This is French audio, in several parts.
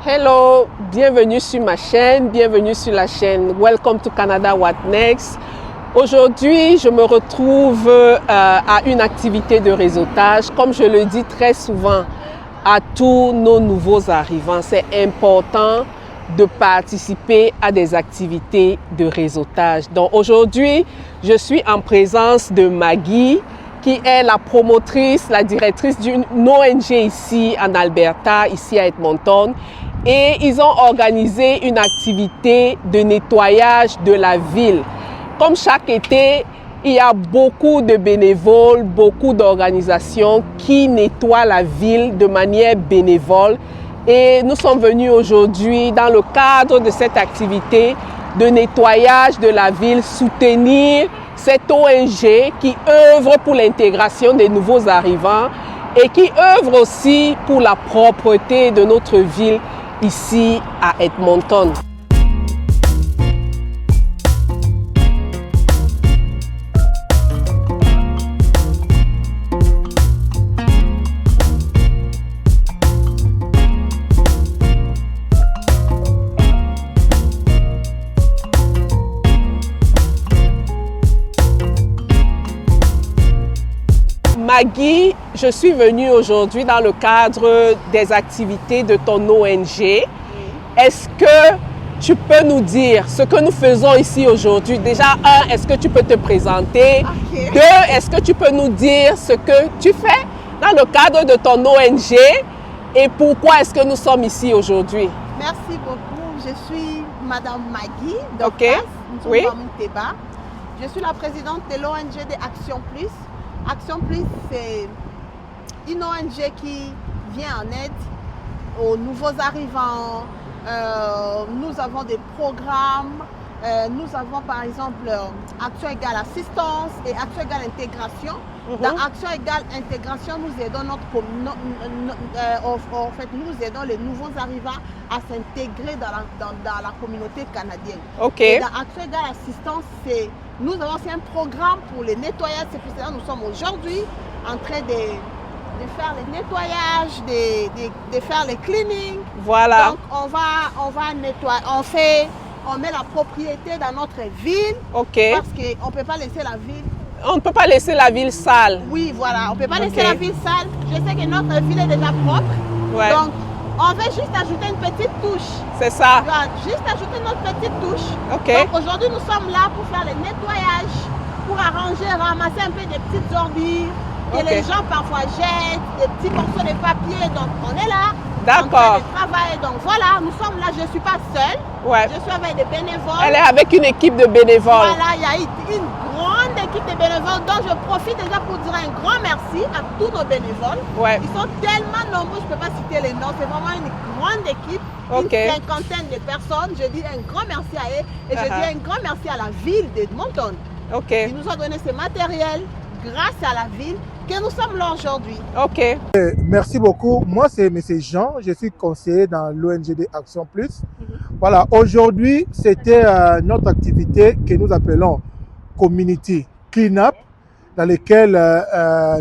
Hello, bienvenue sur ma chaîne, bienvenue sur la chaîne Welcome to Canada What Next. Aujourd'hui, je me retrouve à une activité de réseautage. Comme je le dis très souvent à tous nos nouveaux arrivants, c'est important de participer à des activités de réseautage. Donc aujourd'hui, je suis en présence de Maggie, qui est la promotrice, la directrice d'une ONG ici en Alberta, ici à Edmonton. Et ils ont organisé une activité de nettoyage de la ville. Comme chaque été, il y a beaucoup de bénévoles, beaucoup d'organisations qui nettoient la ville de manière bénévole. Et nous sommes venus aujourd'hui, dans le cadre de cette activité de nettoyage de la ville, soutenir cette ONG qui œuvre pour l'intégration des nouveaux arrivants et qui œuvre aussi pour la propreté de notre ville ici à Edmonton. Maggie, je suis venue aujourd'hui dans le cadre des activités de ton ONG. Est-ce que tu peux nous dire ce que nous faisons ici aujourd'hui? Déjà, un, est-ce que tu peux te présenter? Okay. Deux, est-ce que tu peux nous dire ce que tu fais dans le cadre de ton ONG et pourquoi est-ce que nous sommes ici aujourd'hui? Merci beaucoup. Je suis Madame Maggie Okay. Oui. Je suis la présidente de l'ONG de Action Plus. Action Plus, c'est une ONG qui vient en aide aux nouveaux arrivants. Nous avons des programmes. Nous avons par exemple Action égale assistance et Action égale intégration. Dans Action égale intégration, nous aidons nous aidons les nouveaux arrivants à s'intégrer dans la communauté canadienne. Okay. Et dans Action égale assistance, nous avons aussi un programme pour les nettoyages. C'est pour ça que nous sommes aujourd'hui en train de faire les nettoyages, de faire les cleaning. Voilà. Donc on va nettoyer, on met la propriété dans notre ville. Okay. Parce qu'on ne peut pas laisser la ville. On ne peut pas laisser la ville sale. Oui, voilà. On ne peut pas laisser la ville sale. Je sais que notre ville est déjà propre. Ouais. Donc, on veut juste ajouter une petite touche. C'est ça. On va juste ajouter notre petite touche. Okay. Donc, aujourd'hui, nous sommes là pour faire le nettoyage, pour arranger, ramasser un peu des petites ordures que les gens parfois jettent, des petits morceaux de papier. Donc, on est là. D'accord. Travail. Donc voilà, nous sommes là. Je ne suis pas seule. Ouais. Je suis avec des bénévoles. Elle est avec une équipe de bénévoles. Voilà, il y a une grande équipe de bénévoles dont je profite déjà pour dire un grand merci à tous nos bénévoles. Ouais. Ils sont tellement nombreux, je ne peux pas citer les noms. C'est vraiment une grande équipe, Okay. Une cinquantaine de personnes. Je dis un grand merci à eux et je dis un grand merci à la ville d'Edmonton. Okay. Ils nous ont donné ce matériel grâce à la ville que nous sommes là aujourd'hui. Ok. Merci beaucoup. Moi, c'est M. Jean. Je suis conseiller dans l'ONG Action Plus. Voilà, aujourd'hui, c'était notre activité que nous appelons Community Cleanup, dans laquelle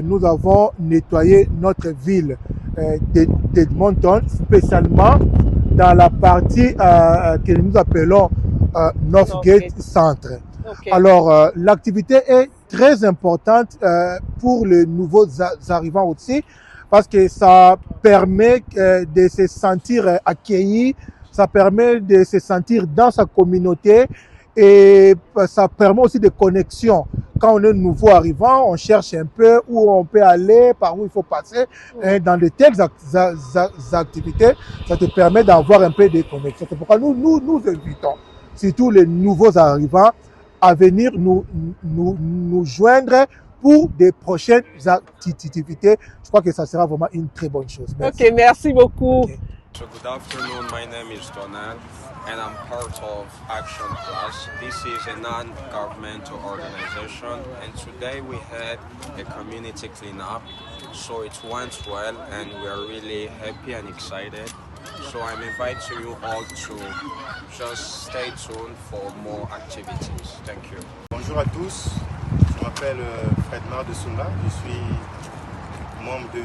nous avons nettoyé notre ville d'Edmonton, spécialement dans la partie que nous appelons Northgate Centre. Okay. Alors, l'activité est très importante pour les nouveaux arrivants aussi, parce que ça permet de se sentir accueilli, ça permet de se sentir dans sa communauté et ça permet aussi des connexions. Quand on est nouveau arrivant, on cherche un peu où on peut aller, par où il faut passer. Et dans de telles activités, ça te permet d'avoir un peu de connexions. C'est pourquoi nous invitons surtout les nouveaux arrivants à venir nous joindre pour des prochaines activités. Je crois que ça sera vraiment une très bonne chose. Merci. Ok, merci beaucoup. Okay. So good afternoon, my name is Donald and I'm part of Action Plus. This is a non-governmental organization and today we had a community cleanup. So it went well and we are really happy and excited. So I'm inviting you all to just stay tuned for more activities. Thank you. Bonjour à tous, je m'appelle Fredmar de Sumba, je suis membre de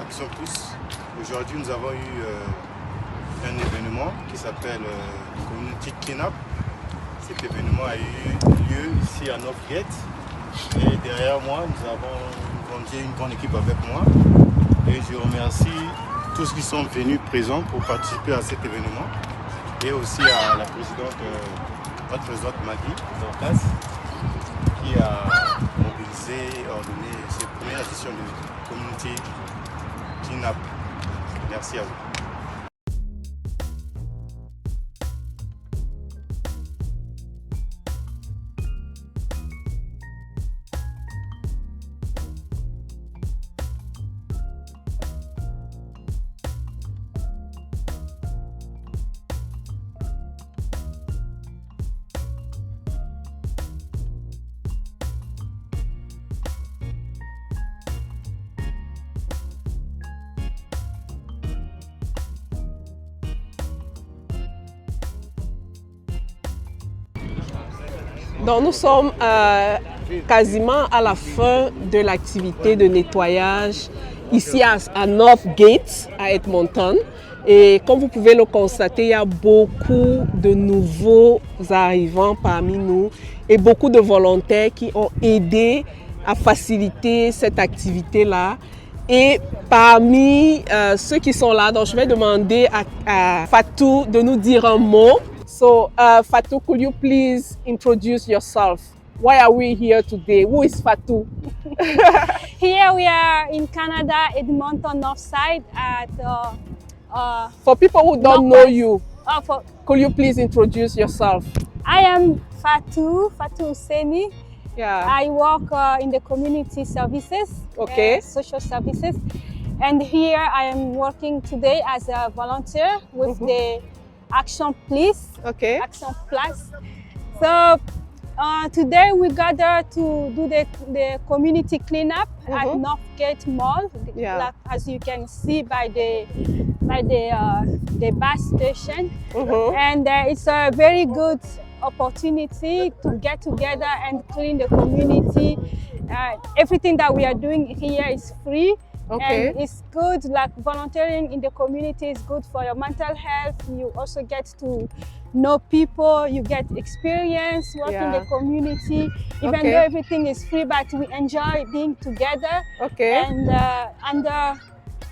Action Plus. Aujourd'hui, nous avons eu un événement qui s'appelle Community Cleanup. Cet événement a eu lieu ici à Northgate. Et derrière moi, nous avons une grande équipe avec moi. Et je remercie tous ceux qui sont venus présents pour participer à cet événement. Et aussi à la présidente, notre présidente Maggie Dorcas, qui a mobilisé et ordonné cette première édition de Community Cleanup. Merci à vous. Donc nous sommes quasiment à la fin de l'activité de nettoyage ici à Northgate, à Edmonton. Et comme vous pouvez le constater, il y a beaucoup de nouveaux arrivants parmi nous et beaucoup de volontaires qui ont aidé à faciliter cette activité-là. Et parmi ceux qui sont là, donc je vais demander à Fatou de nous dire un mot. So, Fatou, could you please introduce yourself? Why are we here today? Who is Fatou? Here we are in Canada, Edmonton Northside at For people who don't know you, for could you please introduce yourself? I am Fatou Husseini. Yeah. I work in the community services, Okay. social services, and here I am working today as a volunteer with the Action Plus. Okay. Action Plus. So today we gather to do the community cleanup at Northgate Mall. Yeah. Like, as you can see by the bus station, and it's a very good opportunity to get together and clean the community. Everything that we are doing here is free. Okay. And it's good, like volunteering in the community is good for your mental health. You also get to know people, you get experience working in the community, even though everything is free, but we enjoy being together. Okay. And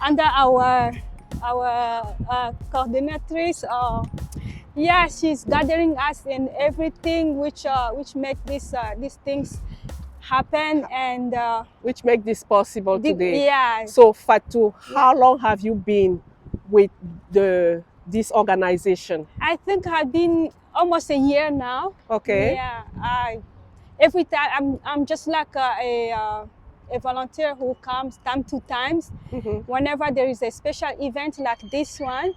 under our coordinatrice, yeah, she's gathering us in everything which make these things happen and Which make this possible today. Yeah. So Fatou, how long have you been with this organization? I think I've been almost a year now. Okay. Yeah. Every time I'm just like a volunteer who comes time to times. Whenever there is a special event like this one,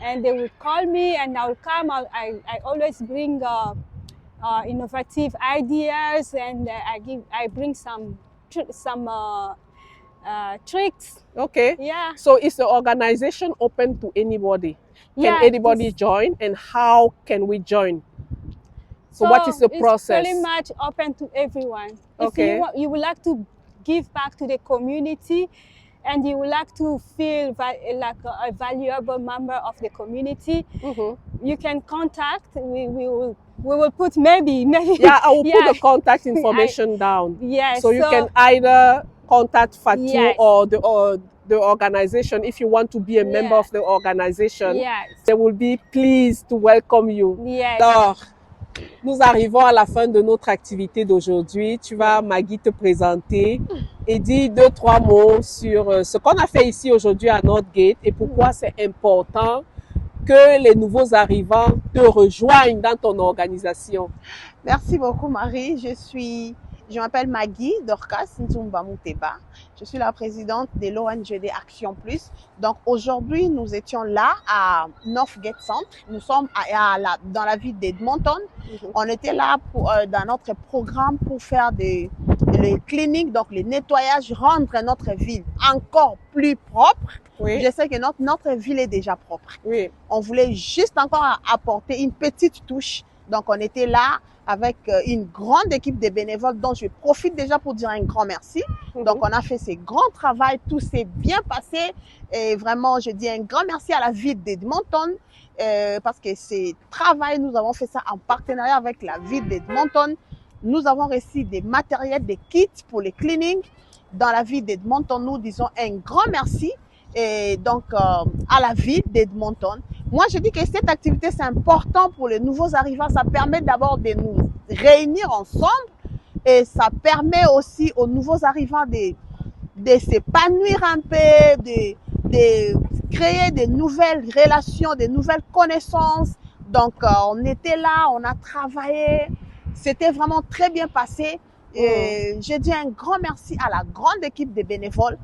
and they will call me, and I'll come. I always bring innovative ideas, and I bring some tricks. Okay. Yeah. So is the organization open to anybody? Can Yeah, anybody join, and how can we join? So what is the process? It's pretty much open to everyone. Okay. If you would like to give back to the community, and you would like to feel like a valuable member of the community, you can contact. We will put maybe. Yeah, I will put the contact information down. Yes. So you can either contact Fatou Yes. or the organization if you want to be a member Yeah. of the organization. Yes. They will be pleased to welcome you. Yes. Alors, nous arrivons à la fin de notre activité d'aujourd'hui. Tu vas, Maggie, te présenter et dire 2-3 mots sur ce qu'on a fait ici aujourd'hui à Northgate et pourquoi c'est important que les nouveaux arrivants te rejoignent dans ton organisation. Merci beaucoup Marie. Je m'appelle Maggie Dorcas Nzumba Mouteba. Je suis la présidente de l'ONGD Action Plus. Donc aujourd'hui, nous étions là à Northgate Centre. Nous sommes dans la ville d'Edmonton. On était là dans notre programme pour faire les cliniques, donc le nettoyage, rendre notre ville encore plus propre. Oui. Je sais que notre ville est déjà propre. Oui. On voulait juste encore apporter une petite touche Donc, on était là avec une grande équipe de bénévoles dont je profite déjà pour dire un grand merci. Donc, on a fait ce grand travail, tout s'est bien passé. Et vraiment, je dis un grand merci à la ville d'Edmonton parce que ce travail, nous avons fait ça en partenariat avec la ville d'Edmonton. Nous avons reçu des matériels, des kits pour les cleaning. Dans la ville d'Edmonton, nous disons un grand merci et donc à la ville d'Edmonton. Moi, je dis que cette activité, c'est important pour les nouveaux arrivants. Ça permet d'abord de nous réunir ensemble et ça permet aussi aux nouveaux arrivants de s'épanouir un peu, de créer de nouvelles relations, de nouvelles connaissances. Donc, on était là, on a travaillé. C'était vraiment très bien passé. Et je dis un grand merci à la grande équipe de bénévoles.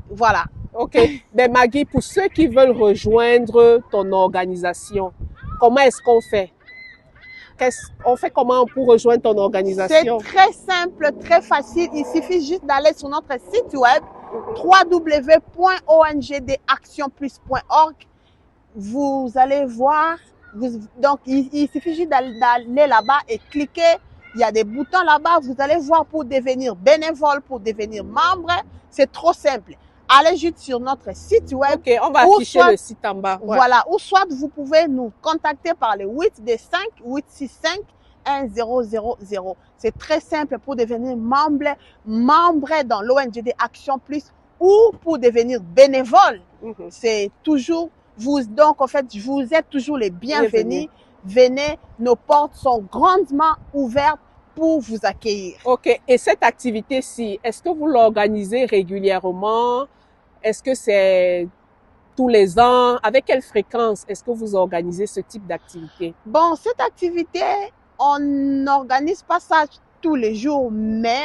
Voilà. OK. Mais Maggie, pour ceux qui veulent rejoindre ton organisation, comment est-ce qu'on fait? On fait comment pour rejoindre ton organisation? C'est très simple, très facile. Il suffit juste d'aller sur notre site web www.ongdactionplus.org. Vous allez voir. Donc, il suffit juste d'aller là-bas et cliquer. Il y a des boutons là-bas. Vous allez voir pour devenir bénévole, pour devenir membre. C'est trop simple. Allez juste sur notre site web. OK, on va afficher le site en bas. Ouais. Voilà. Ou soit vous pouvez nous contacter par le 825-865-1000. C'est très simple pour devenir membre dans l'ONGD Action Plus ou pour devenir bénévole. C'est toujours donc en fait, vous êtes toujours les bienvenus. Venez, nos portes sont grandement ouvertes pour vous accueillir. OK. Et cette activité-ci, est-ce que vous l'organisez régulièrement? Est-ce que c'est tous les ans? Avec quelle fréquence est-ce que vous organisez ce type d'activité? Bon, cette activité, on n'organise pas ça tous les jours, mais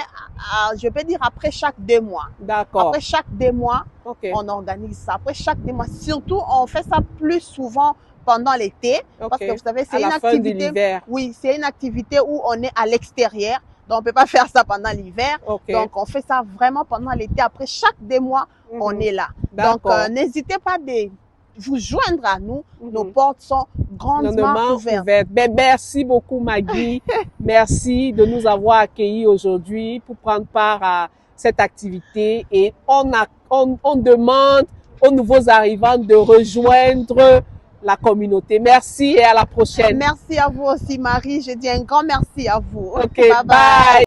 je peux dire après chaque 2 mois. D'accord. Après chaque 2 mois, on organise ça. Après chaque 2 mois. Surtout, on fait ça plus souvent pendant l'été. Parce que vous savez, c'est une activité. Oui, c'est une activité où on est à l'extérieur. Donc, on peut pas faire ça pendant l'hiver. Donc, on fait ça vraiment pendant l'été. Après chaque 2 mois, on est là. Donc, n'hésitez pas de vous joindre à nous. Nos portes sont grandement ouvertes. Ben, merci beaucoup, Maggie. Merci de nous avoir accueillis aujourd'hui pour prendre part à cette activité. Et on demande aux nouveaux arrivants de rejoindre la communauté. Merci et à la prochaine. Merci à vous aussi, Marie. Je dis un grand merci à vous. OK, bye.